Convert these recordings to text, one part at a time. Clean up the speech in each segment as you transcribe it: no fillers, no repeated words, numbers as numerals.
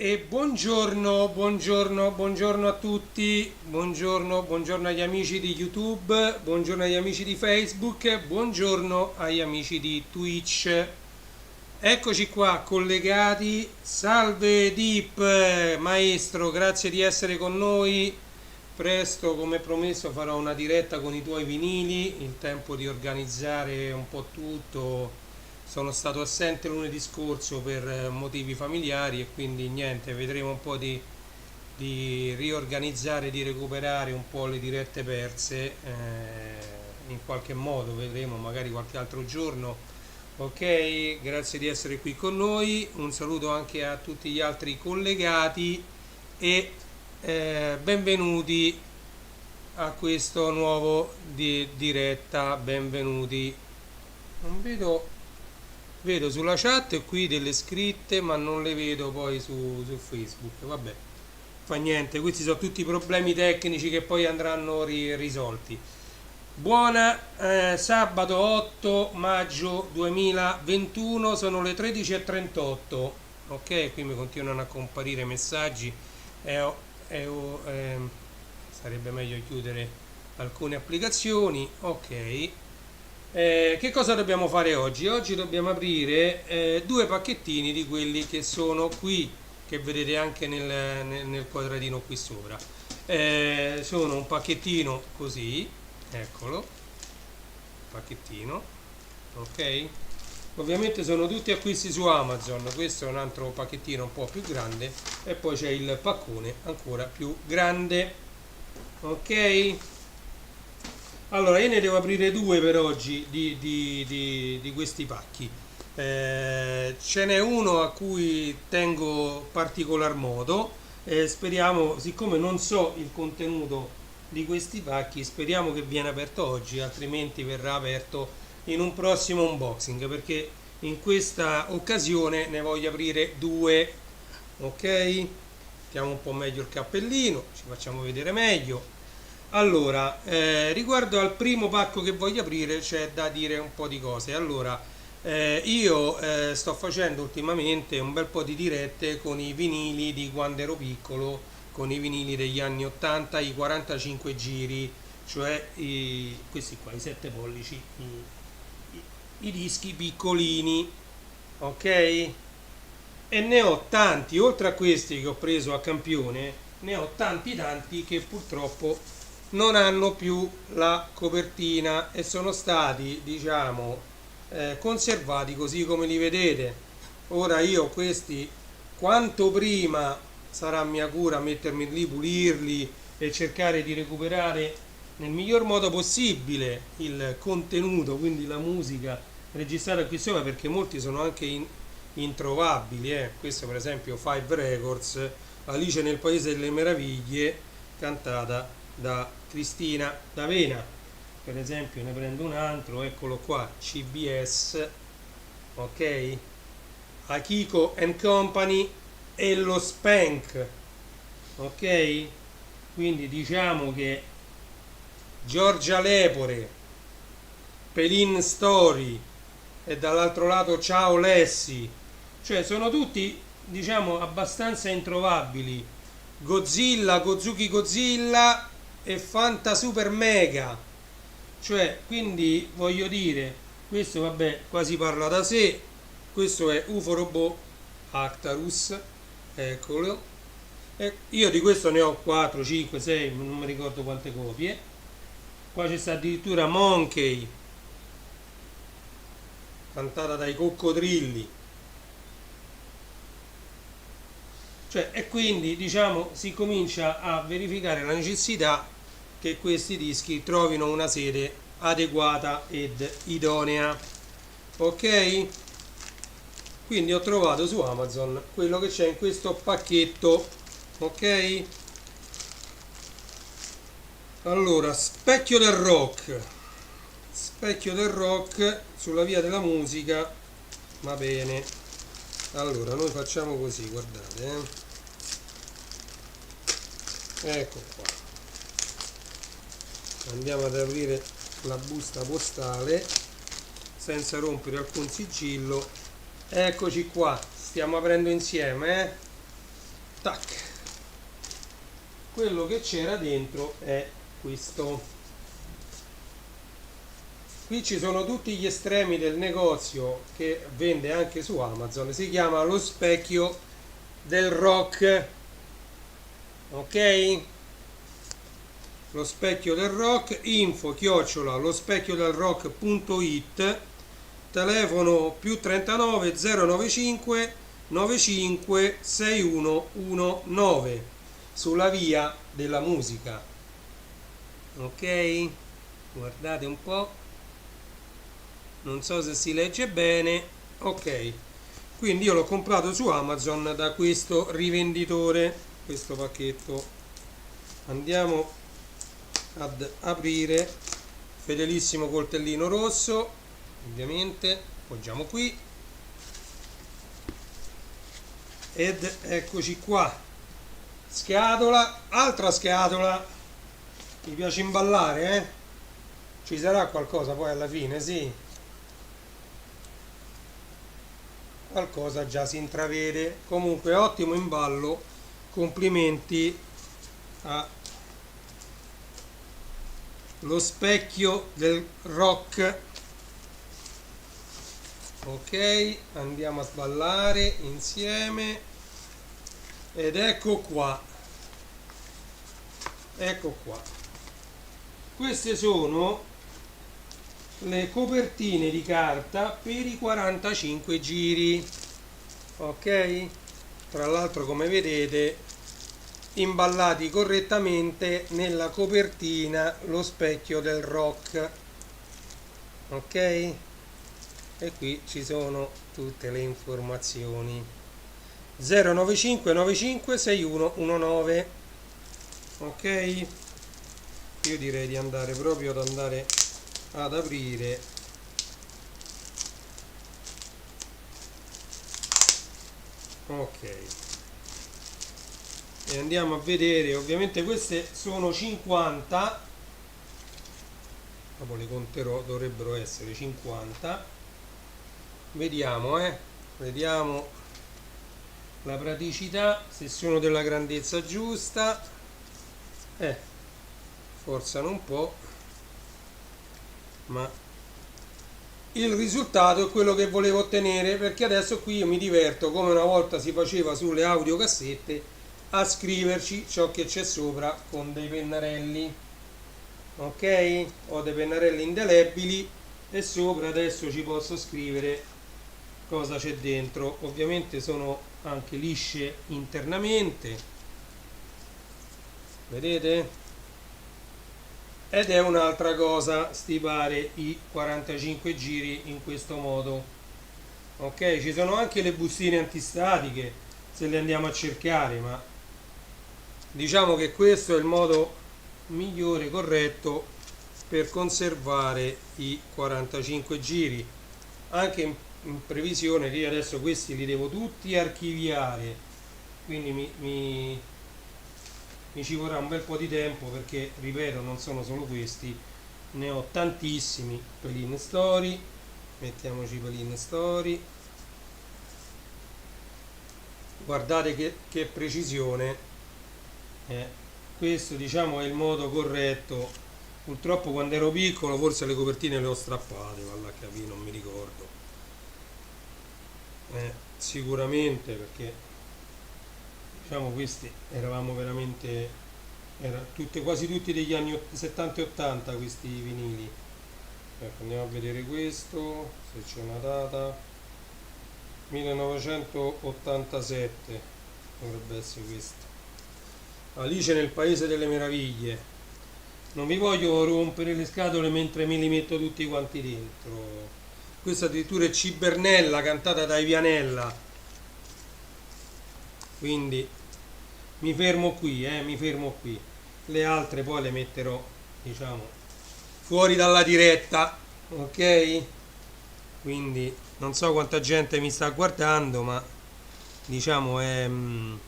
E buongiorno, buongiorno a tutti, buongiorno agli amici di YouTube, buongiorno agli amici di Facebook, buongiorno agli amici di Twitch. Eccoci qua collegati. Salve Deep, maestro, grazie di essere con noi. Presto, come promesso, farò una diretta con i tuoi vinili, il tempo di organizzare un po' tutto. Sono stato assente lunedì scorso per motivi familiari e quindi niente, vedremo un po' di riorganizzare, di recuperare un po' le dirette perse, in qualche modo, vedremo magari qualche altro giorno. Ok, grazie di essere qui con noi, un saluto anche a tutti gli altri collegati e benvenuti a questo nuovo diretta, benvenuti. Non vedo sulla chat qui delle scritte, ma non le vedo poi su Facebook. Vabbè, fa niente, questi sono tutti problemi tecnici che poi andranno risolti. Buona sabato 8 maggio 2021, sono le 13:38. Ok, qui mi continuano a comparire messaggi. Eh, sarebbe meglio chiudere alcune applicazioni. Ok. Che cosa dobbiamo fare oggi? Oggi dobbiamo aprire due pacchettini di quelli che sono qui, che vedete anche nel quadratino qui sopra. Sono un pacchettino così, eccolo, pacchettino, ok? Ovviamente sono tutti acquisti su Amazon, questo è un altro pacchettino un po' più grande e poi c'è il paccone ancora più grande, ok? Allora, io ne devo aprire due per oggi di questi pacchi. Ce n'è uno a cui tengo particolar modo. Speriamo, siccome non so il contenuto di questi pacchi, speriamo che viene aperto oggi, altrimenti verrà aperto in un prossimo unboxing, perché in questa occasione ne voglio aprire due. Ok? Mettiamo un po' meglio il cappellino, ci facciamo vedere meglio. Allora, riguardo al primo pacco che voglio aprire c'è da dire un po' di cose. Allora, io sto facendo ultimamente un bel po' di dirette con i vinili di quando ero piccolo, con i vinili degli anni 80, i 45 giri, cioè questi qua, i 7 pollici, i dischi piccolini, ok? E ne ho tanti, oltre a questi che ho preso a campione, ne ho tanti che purtroppo non hanno più la copertina e sono stati, diciamo, conservati così come li vedete. Ora io questi, quanto prima sarà mia cura mettermi lì, pulirli e cercare di recuperare nel miglior modo possibile il contenuto, quindi la musica registrata qui sopra, perché molti sono anche introvabili. Questo per esempio Five Records, Alice nel Paese delle Meraviglie, cantata da Cristina D'Avena. Per esempio ne prendo un altro, eccolo qua, CBS, ok? Akiko and Company e lo Spank, ok? Quindi diciamo che Giorgia Lepore, Pelin Story e dall'altro lato Ciao Lessi, cioè sono tutti, diciamo, abbastanza introvabili. Godzilla, Gozuki Godzilla e Fanta Super Mega, cioè, quindi voglio dire, questo vabbè quasi parla da sé. Questo è UFO Robot Actarus, eccolo. Io di questo ne ho 4, 5, 6, non mi ricordo quante copie. Qua c'è sta addirittura Monkey, cantata dai coccodrilli. Cioè, e quindi diciamo si comincia a verificare la necessità che questi dischi trovino una sede adeguata ed idonea. Ok? Quindi ho trovato su Amazon quello che c'è in questo pacchetto. Ok? Allora, Specchio del Rock. Specchio del Rock sulla via della musica. Va bene. Allora, noi facciamo così, guardate, ecco qua. Andiamo ad aprire la busta postale senza rompere alcun sigillo. Eccoci qua, stiamo aprendo insieme, tac. Quello che c'era dentro è questo. Qui ci sono tutti gli estremi del negozio che vende anche su Amazon, si chiama Lo Specchio del Rock, ok? Lo Specchio del Rock, info@lospecchiodelrock.it, telefono più 39 095 95 6119, sulla via della musica, ok? Guardate un po', non so se si legge bene, ok. Quindi io l'ho comprato su Amazon da questo rivenditore, questo pacchetto. Andiamo ad aprire, fedelissimo coltellino rosso, ovviamente, poggiamo qui, ed eccoci qua, scatola, altra scatola, mi piace imballare, eh? Ci sarà qualcosa poi alla fine, sì, qualcosa già si intravede, comunque ottimo imballo, complimenti a Lo Specchio del Rock. Ok, andiamo a sballare insieme ed ecco qua, ecco qua. Queste sono le copertine di carta per i 45 giri, ok? Tra l'altro, come vedete, imballati correttamente nella copertina Lo Specchio del Rock, ok? E qui ci sono tutte le informazioni. 095 95 6119, ok? Io direi di andare proprio ad aprire. Ok, e andiamo a vedere. Ovviamente queste sono 50, dopo le conterò, dovrebbero essere 50. Vediamo, vediamo la praticità, se sono della grandezza giusta. Forzano un po', ma il risultato è quello che volevo ottenere, perché adesso qui io mi diverto, come una volta si faceva sulle audiocassette, a scriverci ciò che c'è sopra con dei pennarelli, ok? Ho dei pennarelli indelebili e sopra adesso ci posso scrivere cosa c'è dentro. Ovviamente sono anche lisce internamente, vedete? Ed è un'altra cosa stipare i 45 giri in questo modo, ok? Ci sono anche le bustine antistatiche se le andiamo a cercare, ma diciamo che questo è il modo migliore, corretto, per conservare i 45 giri, anche in previsione che io adesso questi li devo tutti archiviare, quindi mi ci vorrà un bel po' di tempo, perché ripeto, non sono solo questi, ne ho tantissimi. Pelin Story, mettiamoci Pelin Story, guardate che precisione, questo diciamo è il modo corretto. Purtroppo quando ero piccolo forse le copertine le ho strappate, valla a capire, non mi ricordo, sicuramente, perché diciamo questi eravamo veramente, quasi tutti degli anni 70 e 80 questi vinili. Ecco, andiamo a vedere questo, se c'è una data, 1987 dovrebbe essere questo, Alice nel Paese delle Meraviglie. Non vi voglio rompere le scatole mentre me li metto tutti quanti dentro. Questa addirittura è Cibernella, cantata dai Vianella, quindi mi fermo qui, mi fermo qui. Le altre poi le metterò, diciamo, fuori dalla diretta, ok? Quindi non so quanta gente mi sta guardando, ma diciamo è un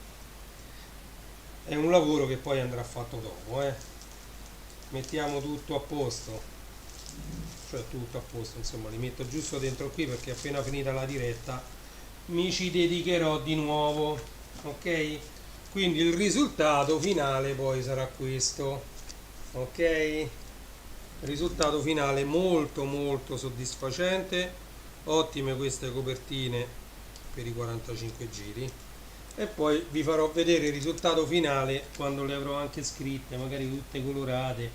lavoro che poi andrà fatto dopo, Mettiamo tutto a posto, cioè tutto a posto, insomma, li metto giusto dentro qui, perché appena finita la diretta mi ci dedicherò di nuovo, ok? quindi il risultato finale poi sarà questo, ok? Risultato finale molto molto soddisfacente, ottime queste copertine per i 45 giri, e poi vi farò vedere il risultato finale quando le avrò anche scritte, magari tutte colorate,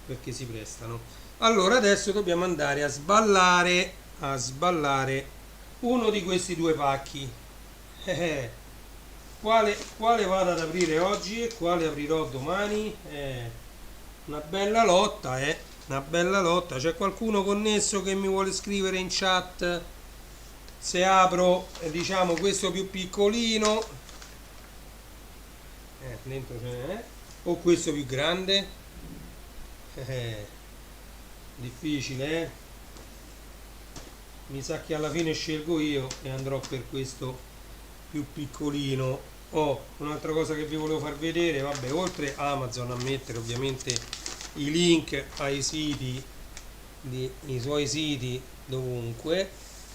perché si prestano. Allora adesso dobbiamo andare a sballare uno di questi due pacchi. Quale vado ad aprire oggi e quale aprirò domani? Una bella lotta, una bella lotta. C'è qualcuno connesso che mi vuole scrivere in chat se apro, diciamo, questo più piccolino, dentro ce n'è, o questo più grande? Difficile, mi sa che alla fine scelgo io e andrò per questo più piccolino. Un'altra cosa che vi volevo far vedere, vabbè, oltre Amazon a mettere ovviamente i link ai siti, i suoi siti dovunque,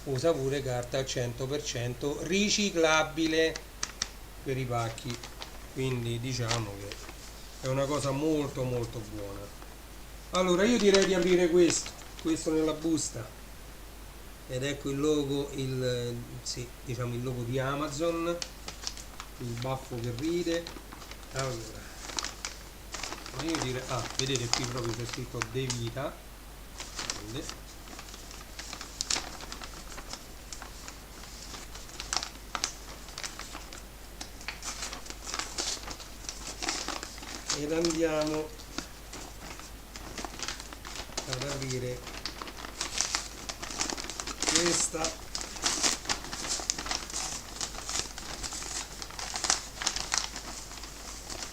usa pure carta al 100% riciclabile per i pacchi, quindi diciamo che è una cosa molto molto buona. Allora io direi di aprire questo nella busta, ed ecco il logo, sì, diciamo il logo di Amazon, il baffo che ride. Allora io direi, vedete qui proprio c'è scritto De Vita, ed andiamo ad aprire questa.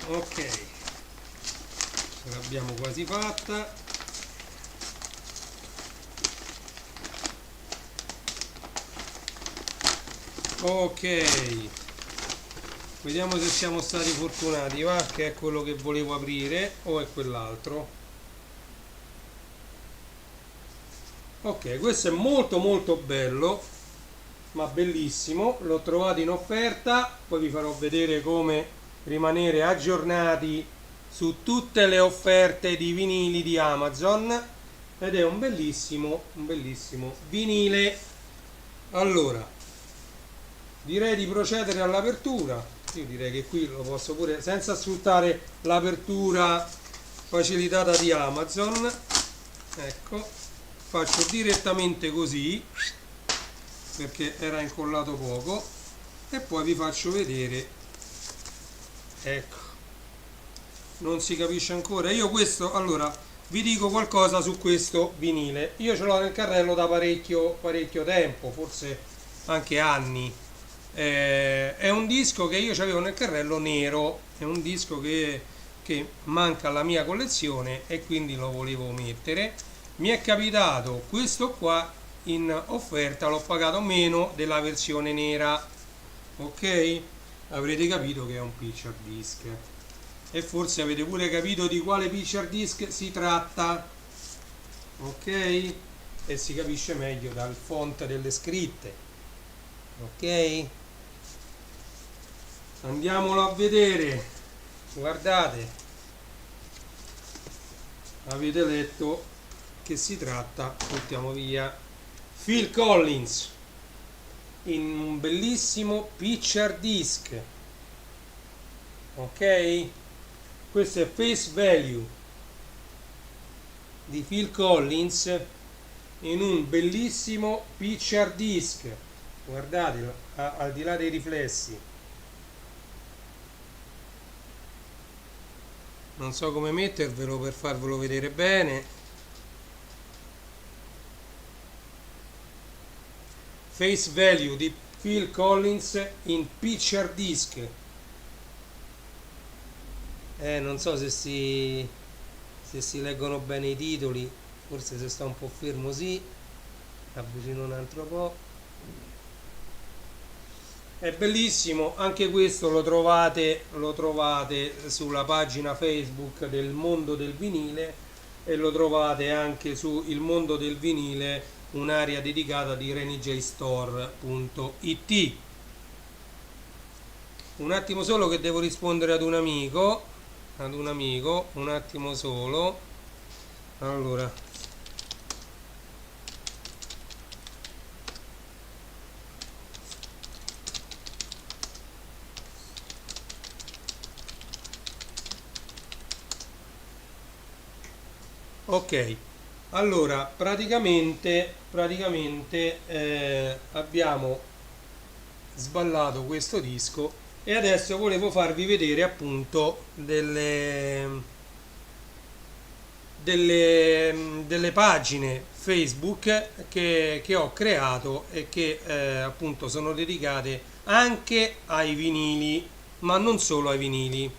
Ok, ce l'abbiamo quasi fatta. Ok, vediamo se siamo stati fortunati, va, che è quello che volevo aprire o è quell'altro. Ok, questo è molto molto bello, ma bellissimo, l'ho trovato in offerta, poi vi farò vedere come rimanere aggiornati su tutte le offerte di vinili di Amazon, ed è un bellissimo vinile. Allora direi di procedere all'apertura. Io direi che qui lo posso pure senza sfruttare l'apertura facilitata di Amazon, ecco, faccio direttamente così perché era incollato poco, e poi vi faccio vedere. Ecco, non si capisce ancora. Io questo, allora vi dico qualcosa su questo vinile. Io ce l'ho nel carrello da parecchio tempo, forse anche anni. È un disco che io avevo nel carrello nero, è un disco che manca alla mia collezione e quindi lo volevo mettere. Mi è capitato questo qua in offerta, l'ho pagato meno della versione nera, ok? Avrete capito che è un picture disc, e forse avete pure capito di quale picture disc si tratta, ok? E si capisce meglio dal font delle scritte, ok? Andiamolo a vedere. Guardate, avete letto che si tratta, buttiamo via, Phil Collins in un bellissimo picture disc, ok? Questo è Face Value di Phil Collins in un bellissimo picture disc, guardate, al di là dei riflessi, non so come mettervelo per farvelo vedere bene. Face Value di Phil Collins in picture disc. Non so se si leggono bene i titoli, forse se sta un po' fermo sì, avvicino un altro po'. È bellissimo, anche questo lo trovate sulla pagina Facebook del Mondo del Vinile, e lo trovate anche su Il Mondo del Vinile, un'area dedicata di renijstore.it. Un attimo solo che devo rispondere ad un amico, un attimo solo. Allora, ok, allora praticamente abbiamo sballato questo disco e adesso volevo farvi vedere appunto delle pagine Facebook che ho creato e che appunto sono dedicate anche ai vinili, ma non solo ai vinili.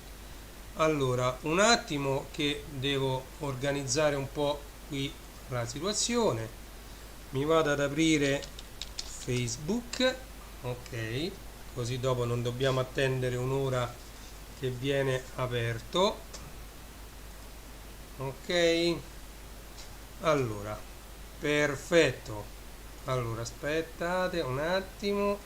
Allora, un attimo che devo organizzare un po' qui la situazione. Mi vado ad aprire Facebook, ok, così dopo non dobbiamo attendere un'ora che viene aperto. Ok, allora, perfetto. Allora, aspettate un attimo,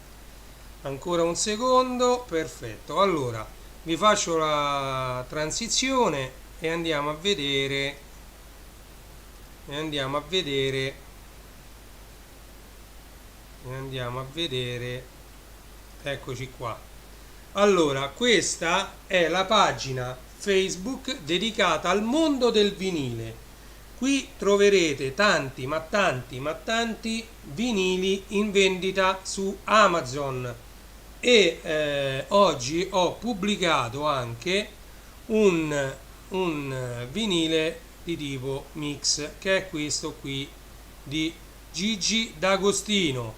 ancora un secondo, perfetto. Allora, vi faccio la transizione e andiamo a vedere, e andiamo a vedere, e andiamo a vedere, eccoci qua. Allora, questa è la pagina Facebook dedicata al mondo del vinile. Qui troverete tanti, ma tanti, ma tanti vinili in vendita su Amazon e oggi ho pubblicato anche un vinile di tipo mix che è questo qui di Gigi D'Agostino,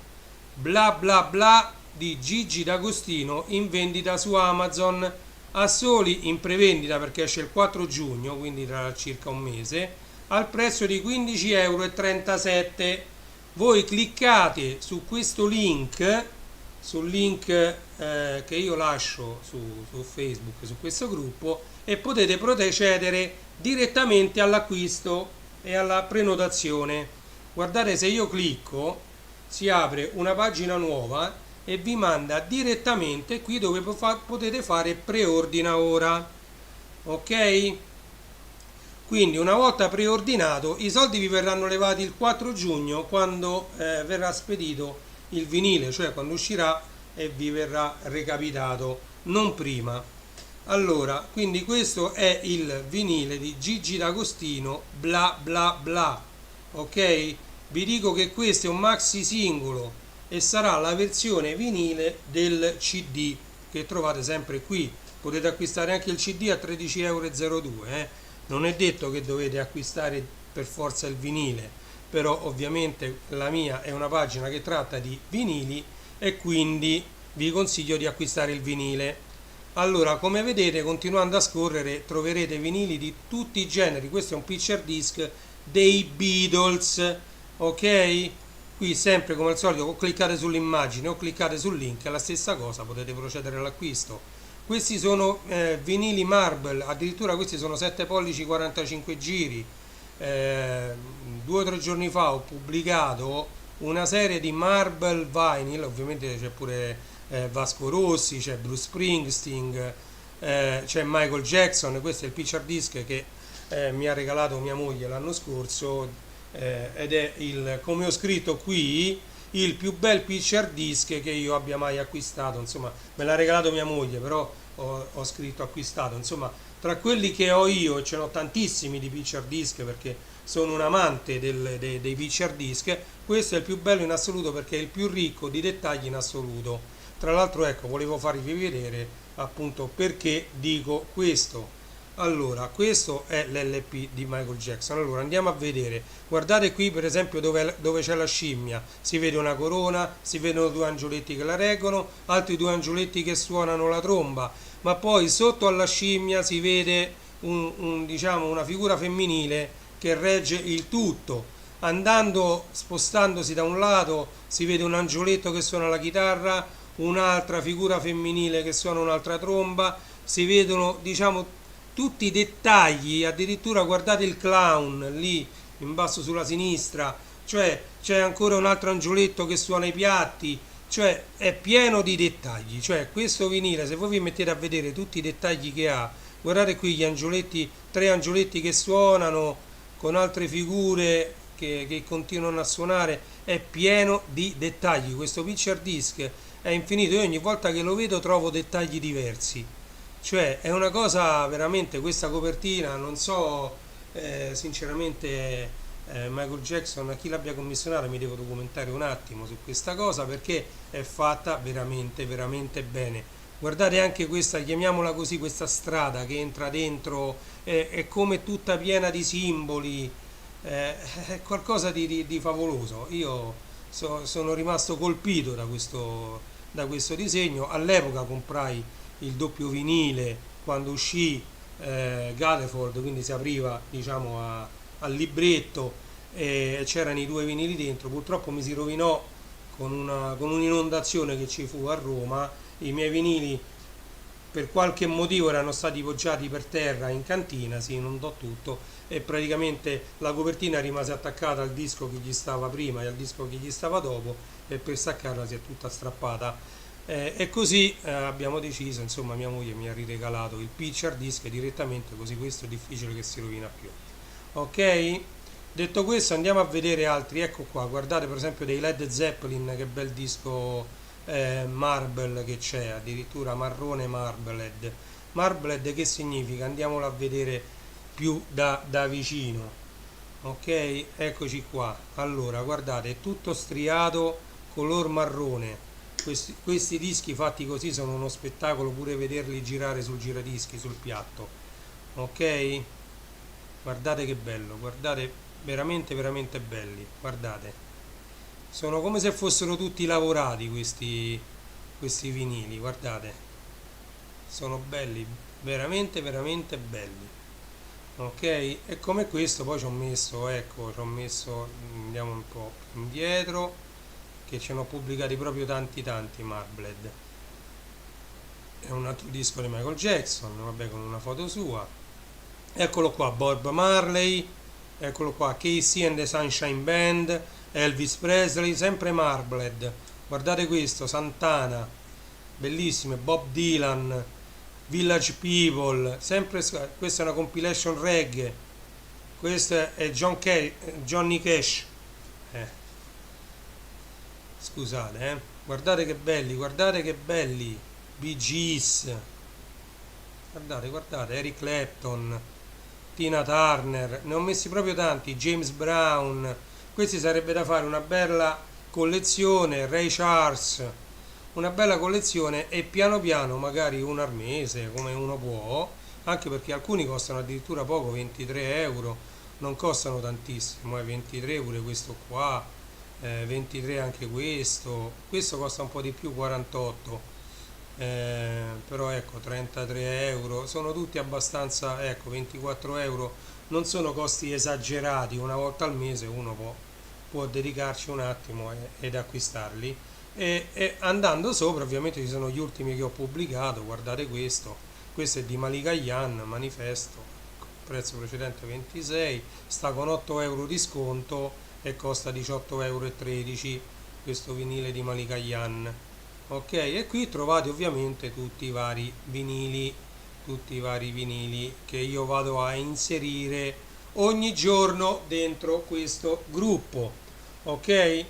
bla bla bla di Gigi D'Agostino, in vendita su Amazon a soli, in prevendita perché esce il 4 giugno, quindi tra circa un mese, al prezzo di 15,37 euro. Voi cliccate su questo link, sul link che io lascio su Facebook, su questo gruppo, e potete procedere direttamente all'acquisto e alla prenotazione. Guardate, se io clicco si apre una pagina nuova e vi manda direttamente qui dove potete fare preordina ora, ok? Quindi una volta preordinato i soldi vi verranno levati il 4 giugno quando verrà spedito il vinile, cioè quando uscirà e vi verrà recapitato, non prima. Allora, quindi questo è il vinile di Gigi D'Agostino, bla bla bla, ok? Vi dico che questo è un maxi singolo e sarà la versione vinile del CD che trovate sempre qui. Potete acquistare anche il CD a 13,02 €. Non è detto che dovete acquistare per forza il vinile, però ovviamente la mia è una pagina che tratta di vinili e quindi vi consiglio di acquistare il vinile. Allora, come vedete, continuando a scorrere troverete vinili di tutti i generi. Questo è un picture disc dei Beatles, ok? Qui sempre come al solito o cliccate sull'immagine o cliccate sul link, è la stessa cosa, potete procedere all'acquisto. Questi sono vinili Marble, addirittura questi sono 7 pollici 45 giri. 2 o 3 giorni fa ho pubblicato una serie di Marble Vinyl, ovviamente c'è pure Vasco Rossi, c'è Bruce Springsteen, c'è Michael Jackson. Questo è il picture disc che mi ha regalato mia moglie l'anno scorso ed è il, come ho scritto qui, il più bel picture disc che io abbia mai acquistato. Insomma, me l'ha regalato mia moglie, però ho scritto acquistato. Insomma, tra quelli che ho io, e ce n'ho tantissimi di picture disc perché sono un amante dei picture disc, questo è il più bello in assoluto perché è il più ricco di dettagli in assoluto. Tra l'altro, ecco, volevo farvi vedere appunto perché dico questo. Allora, questo è l'LP di Michael Jackson. Allora, andiamo a vedere. Guardate qui, per esempio, dove c'è la scimmia. Si vede una corona, si vedono 2 angioletti che la reggono, altri 2 angioletti che suonano la tromba. Ma poi sotto alla scimmia si vede diciamo, una figura femminile che regge il tutto. Andando, spostandosi da un lato, si vede un angioletto che suona la chitarra, un'altra figura femminile che suona un'altra tromba. Si vedono, diciamo, tutti i dettagli, addirittura guardate il clown lì in basso sulla sinistra, cioè c'è ancora un altro angioletto che suona i piatti, cioè è pieno di dettagli, cioè questo vinile, se voi vi mettete a vedere tutti i dettagli che ha, guardate qui gli angioletti, tre angioletti che suonano con altre figure che continuano a suonare, è pieno di dettagli. Questo picture disc è infinito, io ogni volta che lo vedo trovo dettagli diversi, cioè è una cosa veramente, questa copertina, non so sinceramente Michael Jackson, a chi l'abbia commissionata mi devo documentare un attimo su questa cosa perché è fatta veramente veramente bene. Guardate anche questa, chiamiamola così, questa strada che entra dentro, è come tutta piena di simboli, è qualcosa di favoloso. Io sono rimasto colpito da questo disegno. All'epoca comprai il doppio vinile quando uscì Gatefold, quindi si apriva diciamo al libretto e c'erano i due vinili dentro. Purtroppo mi si rovinò con un'inondazione che ci fu a Roma. I miei vinili per qualche motivo erano stati poggiati per terra in cantina, si inondò tutto e praticamente la copertina rimase attaccata al disco che gli stava prima e al disco che gli stava dopo e per staccarla si è tutta strappata. E così abbiamo deciso, insomma mia moglie mi ha riregalato il picture disc direttamente, così questo è difficile che si rovina più. Ok? Detto questo andiamo a vedere altri, ecco qua, guardate per esempio dei Led Zeppelin, che bel disco marble che c'è, addirittura marrone marbled. Marbled che significa? Andiamolo a vedere più da vicino. Ok, eccoci qua. Allora, guardate, è tutto striato color marrone. Questi dischi fatti così sono uno spettacolo, pure vederli girare sul giradischi, sul piatto. Ok? Guardate che bello, guardate, veramente veramente belli, guardate. Sono come se fossero tutti lavorati questi vinili, guardate. Sono belli, veramente veramente belli. Ok? E come questo poi ci ho messo, ecco, andiamo un po' più indietro, che ce ne ho pubblicati proprio tanti Marbled. È un altro disco di Michael Jackson, vabbè, con una foto sua. Eccolo qua, Bob Marley, eccolo qua, Casey and the Sunshine Band, Elvis Presley, sempre Marbled. Guardate questo, Santana, bellissime, Bob Dylan, Village People, sempre, questa è una compilation reggae, questo è Johnny Cash, eh, scusate, guardate che belli, Bee Gees, guardate, Eric Clapton, Tina Turner, ne ho messi proprio tanti, James Brown, questi sarebbe da fare una bella collezione, Ray Charles, una bella collezione e piano piano magari uno al mese, come uno può, anche perché alcuni costano addirittura poco, 23 euro, non costano tantissimo, 23 pure questo qua, 23 anche questo costa un po' di più, 48. Però ecco 33 euro sono tutti abbastanza, ecco 24 euro non sono costi esagerati, una volta al mese uno può dedicarci un attimo ed acquistarli e andando sopra ovviamente ci sono gli ultimi che ho pubblicato, guardate questo è di Malika Yan, Manifesto, prezzo precedente 26, sta con 8 euro di sconto e costa 18,13 euro questo vinile di Malika Yan. Ok, e qui trovate ovviamente tutti i vari vinili che io vado a inserire ogni giorno dentro questo gruppo. Ok?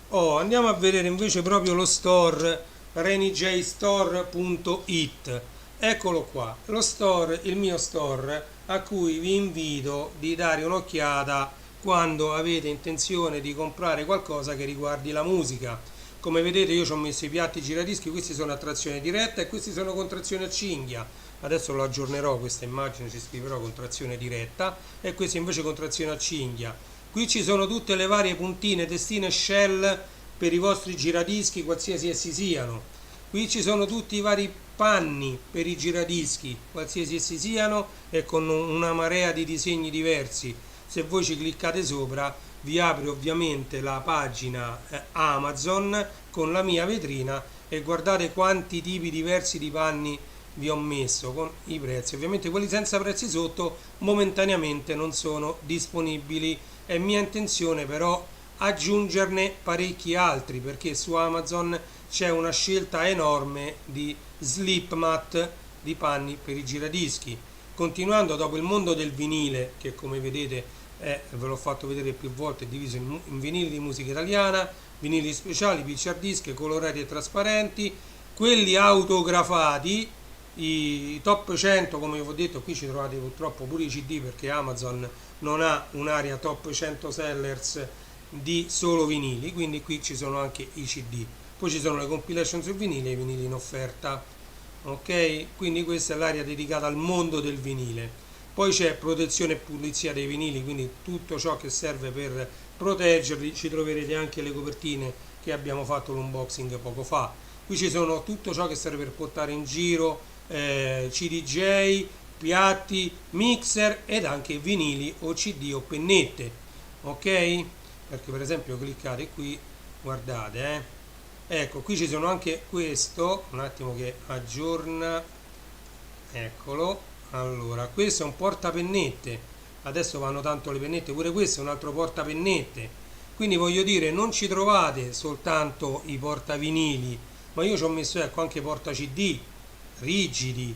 Andiamo a vedere invece proprio lo store renijstore.it. Eccolo qua, lo store, il mio store a cui vi invito di dare un'occhiata quando avete intenzione di comprare qualcosa che riguardi la musica. Come vedete io ci ho messo i piatti giradischi, questi sono a trazione diretta e questi sono con trazione a cinghia. Adesso lo aggiornerò questa immagine, ci scriverò con trazione diretta e questi invece con trazione a cinghia. Qui ci sono tutte le varie puntine, testine, shell per i vostri giradischi, qualsiasi essi siano. Qui ci sono tutti i vari panni per i giradischi, qualsiasi essi siano e con una marea di disegni diversi. Se voi ci cliccate sopra vi apre ovviamente la pagina Amazon con la mia vetrina e guardate quanti tipi diversi di panni vi ho messo con i prezzi. Ovviamente quelli senza prezzi sotto momentaneamente non sono disponibili. È mia intenzione però aggiungerne parecchi altri, perché su Amazon c'è una scelta enorme di slip mat, di panni per i giradischi. Continuando dopo il mondo del vinile, che come vedete ve l'ho fatto vedere più volte, è diviso in vinili di musica italiana, vinili speciali, picture disc, colorati e trasparenti, quelli autografati, i top 100, come vi ho detto. Qui ci trovate purtroppo pure i CD, perché Amazon non ha un'area top 100 sellers di solo vinili, quindi qui ci sono anche i CD. Poi ci sono le compilation sul vinile e i vinili in offerta. Ok, quindi questa è l'area dedicata al mondo del vinile. Poi c'è protezione e pulizia dei vinili, quindi tutto ciò che serve per proteggerli. Ci troverete anche le copertine che abbiamo fatto l'unboxing poco fa. Qui ci sono tutto ciò che serve per portare in giro CDJ, piatti, mixer ed anche vinili o CD o pennette. Ok? Perché per esempio cliccate qui, guardate, ecco, qui ci sono anche questo, un attimo che aggiorna, eccolo. Allora, questo è un portapennette, adesso vanno tanto le pennette, pure questo è un altro portapennette, quindi voglio dire, non ci trovate soltanto i portavinili, ma io ci ho messo, ecco, anche porta CD, rigidi,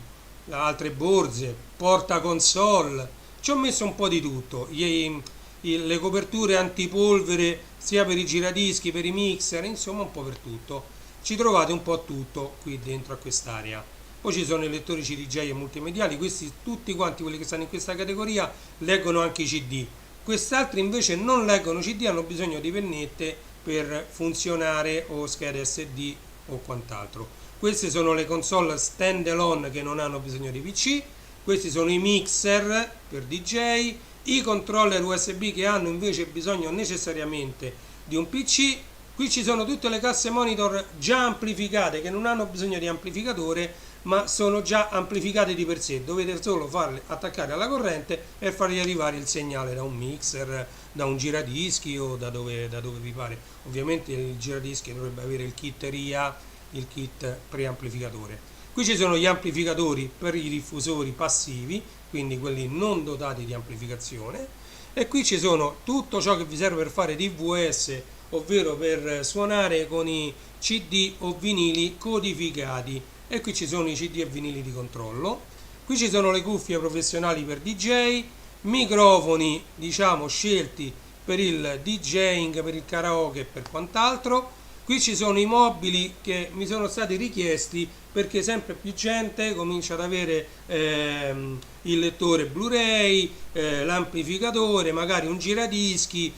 altre borse, porta console, ci ho messo un po' di tutto, le coperture antipolvere sia per i giradischi, per i mixer, insomma un po' per tutto. Ci trovate un po' tutto qui dentro a quest'area. Poi ci sono i lettori CDJ e multimediali, questi tutti quanti quelli che stanno in questa categoria leggono anche i CD. Quest'altri invece non leggono CD, hanno bisogno di pennette per funzionare o schede SD o quant'altro. Queste sono le console stand alone che non hanno bisogno di PC, questi sono i mixer per DJ, i controller USB che hanno invece bisogno necessariamente di un PC. Qui ci sono tutte le casse monitor già amplificate che non hanno bisogno di amplificatore, ma sono già amplificate di per sé, dovete solo farle attaccare alla corrente e fargli arrivare il segnale da un mixer, da un giradischi o da dove vi pare. Ovviamente il giradischi dovrebbe avere il kit RIA, il kit preamplificatore. Qui ci sono gli amplificatori per i diffusori passivi, quindi quelli non dotati di amplificazione, e qui ci sono tutto ciò che vi serve per fare DVS, ovvero per suonare con i CD o vinili codificati. E qui ci sono i CD e vinili di controllo. Qui ci sono le cuffie professionali per DJ, microfoni diciamo scelti per il DJing, per il karaoke e per quant'altro. Qui ci sono i mobili che mi sono stati richiesti perché sempre più gente comincia ad avere il lettore Blu-ray, l'amplificatore, magari un giradischi,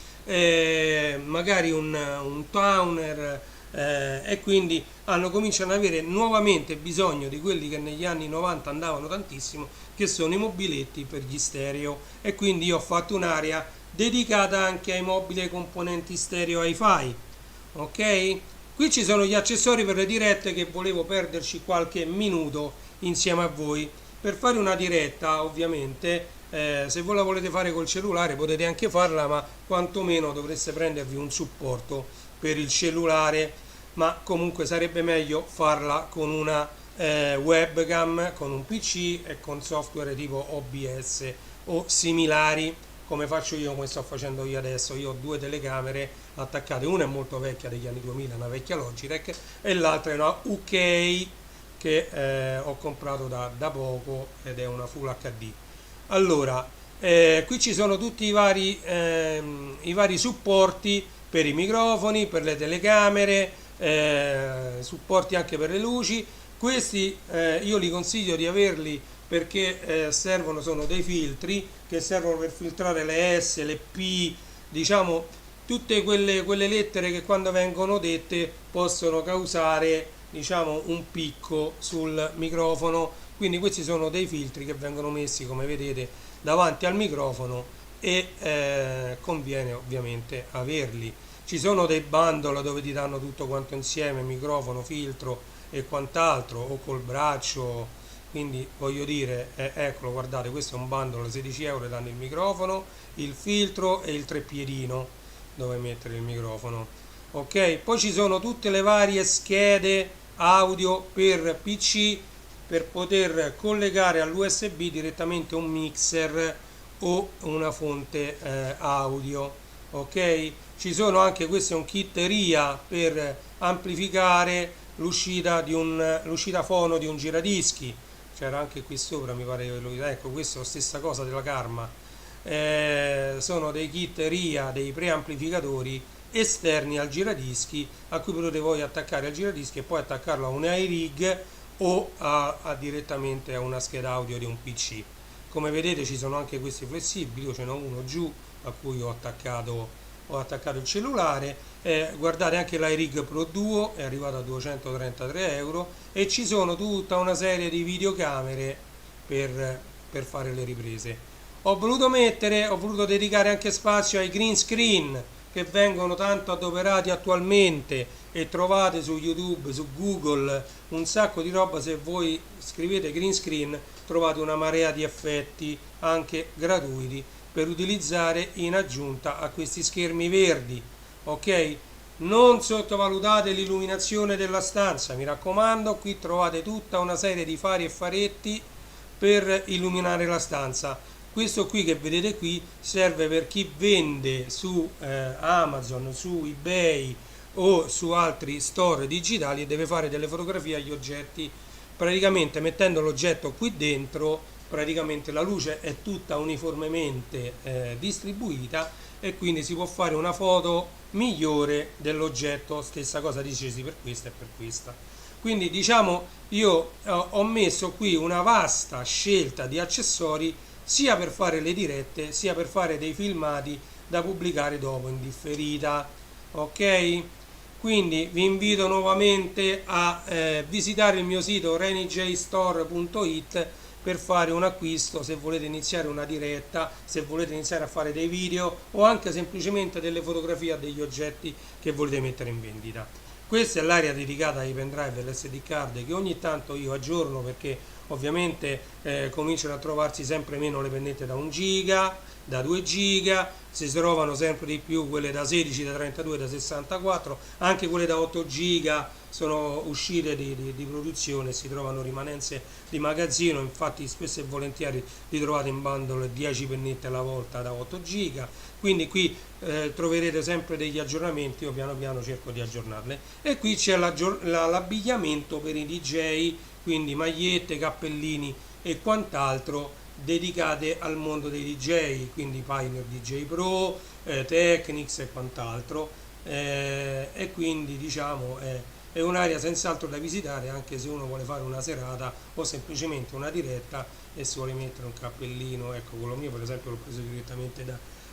magari un tuner, e quindi cominciano ad avere nuovamente bisogno di quelli che negli anni 90 andavano tantissimo, che sono i mobiletti per gli stereo, e quindi io ho fatto un'area dedicata anche ai mobili e ai componenti stereo hi-fi. Ok? Qui ci sono gli accessori per le dirette, che volevo perderci qualche minuto insieme a voi per fare una diretta. Ovviamente se voi la volete fare col cellulare potete anche farla, ma quantomeno dovreste prendervi un supporto per il cellulare, ma comunque sarebbe meglio farla con una webcam, con un PC e con software tipo OBS o similari, come faccio io, come sto facendo io adesso. Io ho due telecamere attaccate, una è molto vecchia, degli anni 2000, una vecchia Logitech, e l'altra è una UK che ho comprato da poco ed è una Full HD. Allora, qui ci sono tutti i vari supporti per i microfoni, per le telecamere, supporti anche per le luci. Questi io li consiglio di averli perché sono dei filtri che servono per filtrare le S, le P, diciamo tutte quelle lettere che quando vengono dette possono causare, diciamo, un picco sul microfono. Quindi questi sono dei filtri che vengono messi, come vedete, davanti al microfono e conviene ovviamente averli. Ci sono dei bundle dove ti danno tutto quanto insieme, microfono, filtro e quant'altro, o col braccio. Quindi voglio dire, eccolo, guardate, questo è un bundle, 16 euro, danno il microfono, il filtro e il treppiedino dove mettere il microfono. Ok, poi ci sono tutte le varie schede audio per PC per poter collegare all'USB direttamente un mixer o una fonte audio. ok? Ci sono anche, questo è un kit RIA per amplificare l'uscita fono di un giradischi, c'era anche qui sopra, mi pare che ve lo ecco, questa è la stessa cosa della Karma. Sono dei kit RIA, dei preamplificatori esterni al giradischi, a cui potete voi attaccare al giradischi e poi attaccarlo a un iRig o direttamente a una scheda audio di un PC. Come vedete ci sono anche questi flessibili, io ce n'ho uno giù a cui ho attaccato il cellulare. Guardate, anche l'iRig Pro Duo è arrivato a 233 euro e ci sono tutta una serie di videocamere per fare le riprese. Ho voluto dedicare anche spazio ai green screen che vengono tanto adoperati attualmente e trovate su YouTube, su Google, un sacco di roba. Se voi scrivete green screen trovate una marea di effetti anche gratuiti per utilizzare in aggiunta a questi schermi verdi, ok? Non sottovalutate l'illuminazione della stanza, mi raccomando, qui trovate tutta una serie di fari e faretti per illuminare la stanza. Questo qui che vedete qui serve per chi vende su Amazon, su eBay o su altri store digitali e deve fare delle fotografie agli oggetti. Praticamente mettendo l'oggetto qui dentro, praticamente la luce è tutta uniformemente distribuita e quindi si può fare una foto migliore dell'oggetto. Stessa cosa dicesi per questa e per questa. Quindi diciamo io ho messo qui una vasta scelta di accessori sia per fare le dirette sia per fare dei filmati da pubblicare dopo in differita, ok? Quindi vi invito nuovamente a visitare il mio sito renijstore.it per fare un acquisto, se volete iniziare una diretta, se volete iniziare a fare dei video o anche semplicemente delle fotografie degli oggetti che volete mettere in vendita. Questa è l'area dedicata ai pendrive e all'SD card che ogni tanto io aggiorno, perché ovviamente cominciano a trovarsi sempre meno le pennette da 1 giga, da 2 giga, si trovano sempre di più quelle da 16, da 32, da 64, anche quelle da 8 giga sono uscite di produzione, si trovano rimanenze di magazzino. Infatti spesso e volentieri li trovate in bundle 10 pennette alla volta da 8 giga, quindi qui troverete sempre degli aggiornamenti, io piano piano cerco di aggiornarle. E qui c'è l'abbigliamento per i DJ, quindi magliette, cappellini e quant'altro dedicate al mondo dei DJ, quindi Pioneer DJ Pro, Technics e quant'altro, e quindi diciamo è un'area senz'altro da visitare, anche se uno vuole fare una serata o semplicemente una diretta e si vuole mettere un cappellino. Ecco, quello mio per esempio l'ho preso direttamente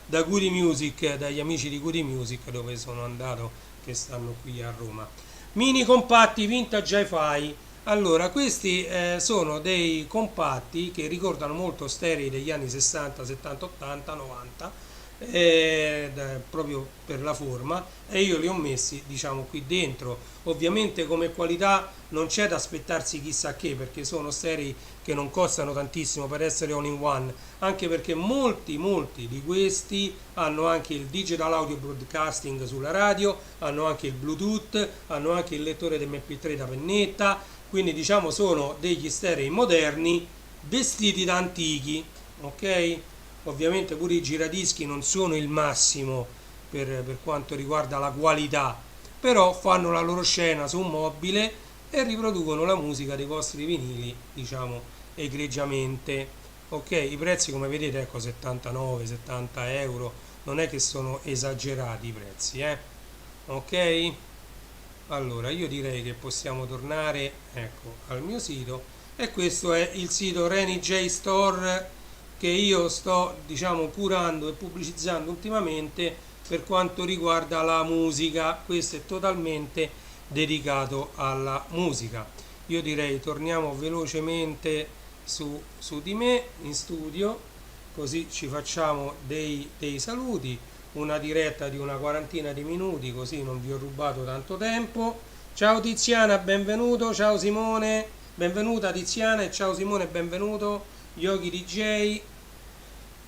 da Goody Music, dagli amici di Goody Music, dove sono andato, che stanno qui a Roma. Mini compatti vintage hi-fi. Allora, questi sono dei compatti che ricordano molto sterei degli anni 60, 70, 80, 90, proprio per la forma, e io li ho messi, diciamo, qui dentro. Ovviamente come qualità non c'è da aspettarsi chissà che, perché sono sterei che non costano tantissimo per essere all in one, anche perché molti di questi hanno anche il digital audio broadcasting sulla radio, hanno anche il Bluetooth, hanno anche il lettore d'MP3 da pennetta, quindi diciamo sono degli sterei moderni vestiti da antichi, ok? Ovviamente pure i giradischi non sono il massimo per quanto riguarda la qualità, però fanno la loro scena su un mobile e riproducono la musica dei vostri vinili, diciamo, egregiamente. Ok, i prezzi come vedete, ecco, 79-70 euro, non è che sono esagerati i prezzi, ok? Allora io direi che possiamo tornare, ecco, al mio sito, e questo è il sito ReniJ Store che io sto, diciamo, curando e pubblicizzando ultimamente per quanto riguarda la musica. Questo è totalmente dedicato alla musica. Io direi torniamo velocemente su di me in studio, così ci facciamo dei saluti, una diretta di una quarantina di minuti, così non vi ho rubato tanto tempo. Ciao Tiziana, benvenuto. Ciao Simone, benvenuta Tiziana, e ciao Simone, benvenuto. Yogi DJ.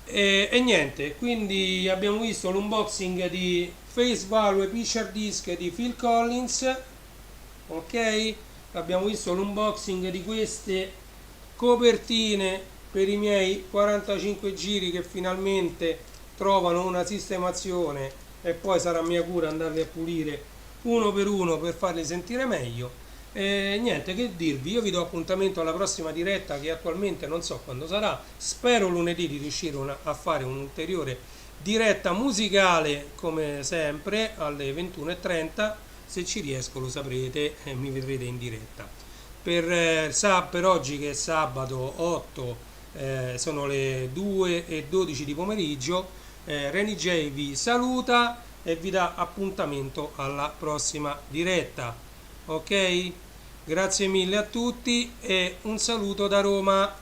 E niente, quindi abbiamo visto l'unboxing di Face Value Picture Disc di Phil Collins, ok? Abbiamo visto l'unboxing di queste copertine per i miei 45 giri che finalmente trovano una sistemazione e poi sarà mia cura andarli a pulire uno per farli sentire meglio. E niente che dirvi, io vi do appuntamento alla prossima diretta che attualmente non so quando sarà, spero lunedì di riuscire a fare un'ulteriore diretta musicale come sempre alle 21:30, se ci riesco lo saprete e mi vedrete in diretta. Per oggi che è sabato 8, sono le 2:12 di pomeriggio, Reni J vi saluta e vi dà appuntamento alla prossima diretta. Ok? Grazie mille a tutti e un saluto da Roma.